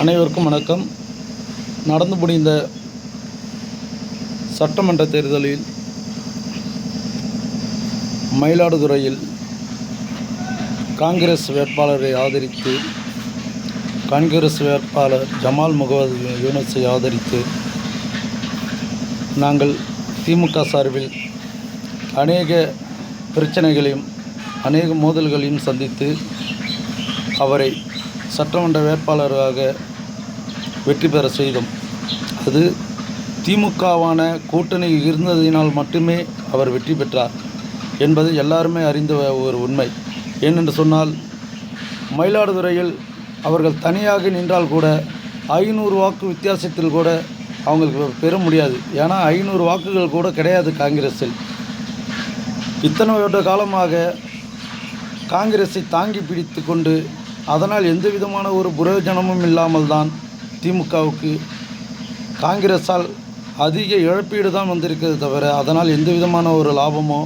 அனைவருக்கும் வணக்கம். நடந்து முடிந்த சட்டமன்ற தேர்தலில் மயிலாடுதுறையில் காங்கிரஸ் வேட்பாளரை ஆதரித்து, காங்கிரஸ் வேட்பாளர் ஜமால் முகமது யூனுஸை ஆதரித்து நாங்கள் திமுக சார்பில் அநேக பிரச்சனைகளையும் அநேக மோதல்களையும் சந்தித்து அவரை சட்டமன்ற வேட்பாளராக வெற்றி பெற செய்தோம். அது திமுகவான கூட்டணி இருந்ததினால் மட்டுமே அவர் வெற்றி பெற்றார் என்பது எல்லாருமே அறிந்த ஒரு உண்மை. ஏனென்று சொன்னால், மயிலாடுதுறையில் அவர்கள் தனியாக நின்றால் கூட 500 வாக்கு வித்தியாசத்தில் கூட அவங்களுக்கு பெற முடியாது. ஏன்னா 500 வாக்குகள் கூட கிடையாது காங்கிரஸில். இத்தனை வருட காலமாக காங்கிரஸை தாங்கி பிடித்து கொண்டு அதனால் எந்த விதமான ஒரு பிரயோஜனமும் இல்லாமல் தான் திமுகவுக்கு காங்கிரஸால் அதிக இழப்பீடு தான் வந்திருக்கிறது தவிர, அதனால் எந்த விதமான ஒரு லாபமோ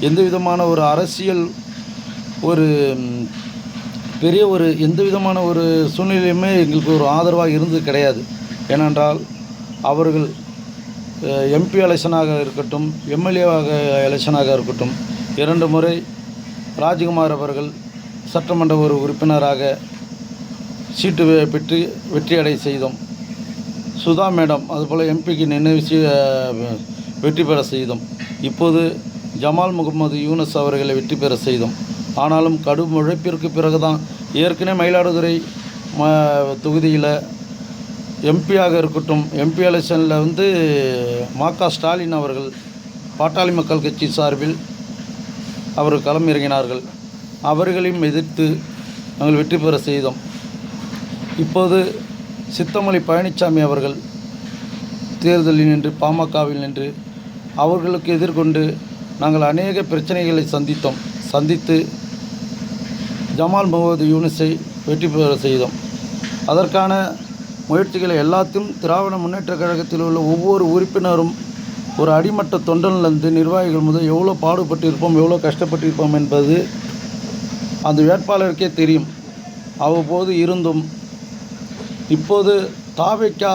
எந்த விதமான ஒரு அரசியல் ஒரு பெரிய ஒரு எந்த விதமான ஒரு சூழ்நிலையுமே எங்களுக்கு ஒரு ஆதரவாக இருந்தது கிடையாது. ஏனென்றால் அவர்கள் எம்பி எலெக்ஷனாக இருக்கட்டும், எம்எல்ஏவாக எலெக்ஷனாக இருக்கட்டும், 2 முறை ராஜ்குமார் அவர்கள் சட்டமன்ற ஒரு உறுப்பினராக சீட்டு பெற்று வெற்றியடை செய்தோம். சுதா மேடம் அதுபோல் எம்பிக்கு நின்று வெற்றி பெற செய்தோம். இப்போது ஜமால் முகமது யூனுஸ் அவர்களை வெற்றி பெற செய்தோம். ஆனாலும் கடும் உழைப்பிற்கு பிறகு தான் ஏற்கனவே மயிலாடுதுறை தொகுதியில் எம்பியாக இருக்கட்டும், எம்பி எலெக்ஷனில் ம.க. ஸ்டாலின் அவர்கள் பாட்டாளி மக்கள் கட்சி சார்பில் அவர் களம் இறங்கினார்கள். அவர்களையும் எதிர்த்து நாங்கள் வெற்றி பெற செய்தோம். இப்போது சித்தமலை பழனிசாமி அவர்கள் தேர்தலில் நின்று பாமகவில் நின்று அவர்களுக்கு எதிர்கொண்டு நாங்கள் அநேக பிரச்சனைகளை சந்தித்து ஜமால் முகமது யூனுஸை வெற்றி பெற செய்தோம். அதற்கான முயற்சிகளை எல்லாத்தையும் திராவிட முன்னேற்றக் கழகத்தில் உள்ள ஒவ்வொரு உறுப்பினரும் ஒரு அடிமட்ட தொண்டனிலிருந்து நிர்வாகிகள் முதல் எவ்வளோ பாடுபட்டிருப்போம், எவ்வளோ கஷ்டப்பட்டிருப்போம் என்பது அந்த வேட்பாளருக்கே தெரியும். அவ்வப்போது இருந்தும் இப்போது தாவேக்கா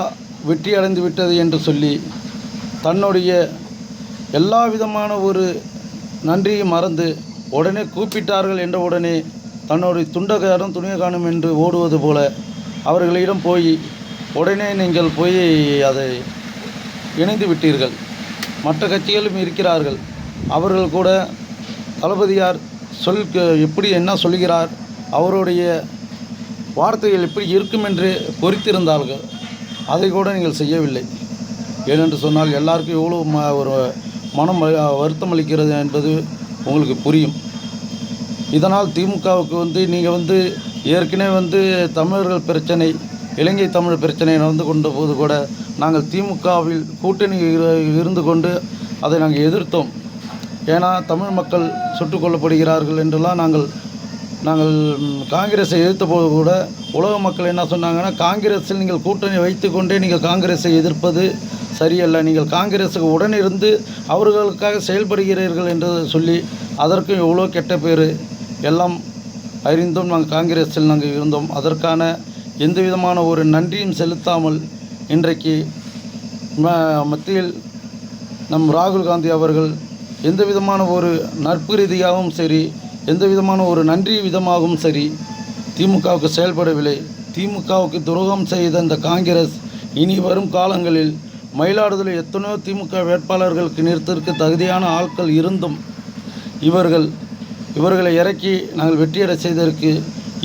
வெற்றி அடைந்து விட்டது என்று சொல்லி தன்னுடைய எல்லா விதமான ஒரு நன்றியை மறந்து உடனே கூப்பிட்டார்கள் என்ற உடனே தன்னுடைய துண்டகாரம் துணிய காணும் என்று ஓடுவது போல அவர்களிடம் போய் உடனே நீங்கள் போய் அதை இணைந்து விட்டீர்கள். மற்ற கட்சிகளும் இருக்கிறார்கள். அவர்கள் கூட தளபதியார் எப்படி என்ன சொல்கிறார், அவருடைய வார்த்தைகள் எப்படி இருக்கும் என்று பொறுத்திருந்தார்கள். அதை கூட நீங்கள் செய்யவில்லை. ஏனென்று சொன்னால் எல்லாருக்கும் எவ்வளோ ஒரு மனம் வருத்தம் அளிக்கிறது என்பது உங்களுக்கு புரியும். இதனால் திமுகவுக்கு நீங்கள் ஏற்கனவே தமிழர்கள் பிரச்சனை, இலங்கை தமிழ் பிரச்சனை நடந்து கொண்ட போது கூட நாங்கள் திமுகவில் கூட்டணி இருந்து கொண்டு அதை நாங்கள் எதிர்த்தோம். ஏன்னா தமிழ் மக்கள் சுட்டுக் கொல்லப்படுகிறார்கள் என்றெல்லாம் நாங்கள் காங்கிரஸை எதிர்த்த போது கூட உலக மக்கள் என்ன சொன்னாங்கன்னா, காங்கிரஸில் நீங்கள் கூட்டணி வைத்து கொண்டே நீங்கள் காங்கிரஸை எதிர்ப்பது சரியல்ல, நீங்கள் காங்கிரஸுக்கு உடனிருந்து அவர்களுக்காக செயல்படுகிறீர்கள் என்று சொல்லி அதற்கும் எவ்வளோ கெட்ட பேர் எல்லாம் அறிந்தும் நாங்கள் காங்கிரஸில் இருந்தோம். அதற்கான எந்த விதமான ஒரு நன்றியும் செலுத்தாமல் இன்றைக்கு மத்தியில் ராகுல் காந்தி அவர்கள் எந்த விதமான ஒரு நட்பு ரீதியாகவும் சரி, எந்த விதமான ஒரு நன்றி விதமாகவும் சரி திமுகவுக்கு செயல்படவில்லை. திமுகவுக்கு துரோகம் செய்த இந்த காங்கிரஸ் இனி வரும் காலங்களில் மயிலாடுதுறை எத்தனையோ திமுக வேட்பாளர்களுக்கு நிறுத்தற்கு தகுதியான ஆட்கள் இருந்தும் இவர்களை இறக்கி நாங்கள் வெற்றியடை செய்ததற்கு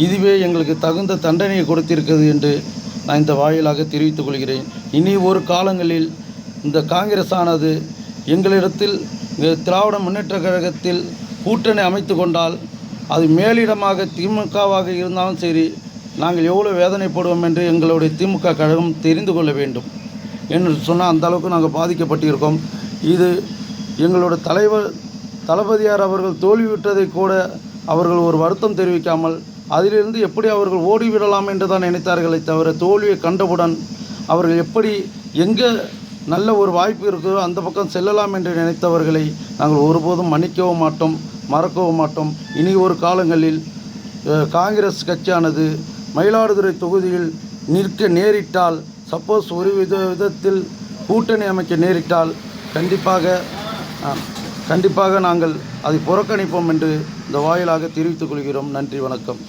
இதுவே எங்களுக்கு தகுந்த தண்டனையை கொடுத்திருக்கிறது என்று நான் இந்த வாயிலாக தெரிவித்துக் கொள்கிறேன். இனி ஒரு காலங்களில் இந்த காங்கிரஸ் ஆனது எங்களிடத்தில் திராவிட முன்னேற்றக் கழகத்தில் கூட்டணி அமைத்து கொண்டால் அது மேலிடமாக திமுகவாக இருந்தாலும் சரி, நாங்கள் எவ்வளோ வேதனைப்படுவோம் என்று எங்களுடைய திமுக கழகம் தெரிந்து கொள்ள வேண்டும் என்று சொன்னால் அந்த அளவுக்கு நாங்கள் பாதிக்கப்பட்டிருக்கோம். இது எங்களோட தலைவர் தளபதியார் அவர்கள் தோல்விவிட்டதை கூட அவர்கள் ஒரு வருத்தம் தெரிவிக்காமல் அதிலிருந்து எப்படி அவர்கள் ஓடிவிடலாம் என்று தான் நினைத்தார்களே தவிர, தோல்வியை கண்டவுடன் அவர்கள் எப்படி எங்கே நல்ல ஒரு வாய்ப்பு இருக்கிறதோ அந்த பக்கம் செல்லலாம் என்று நினைத்தவர்களை நாங்கள் ஒருபோதும் மன்னிக்கவும் மாட்டோம், மறக்கவும் மாட்டோம். இனி ஒரு காலங்களில் காங்கிரஸ் கட்சியானது மயிலாடுதுறை தொகுதியில் நிற்க நேரிட்டால், சப்போஸ் ஒரு விதத்தில் கூட்டணி அமைக்க நேரிட்டால் கண்டிப்பாக நாங்கள் அதை புறக்கணிப்போம் என்று இந்த வாயிலாக தெரிவித்துக் கொள்கிறோம். நன்றி, வணக்கம்.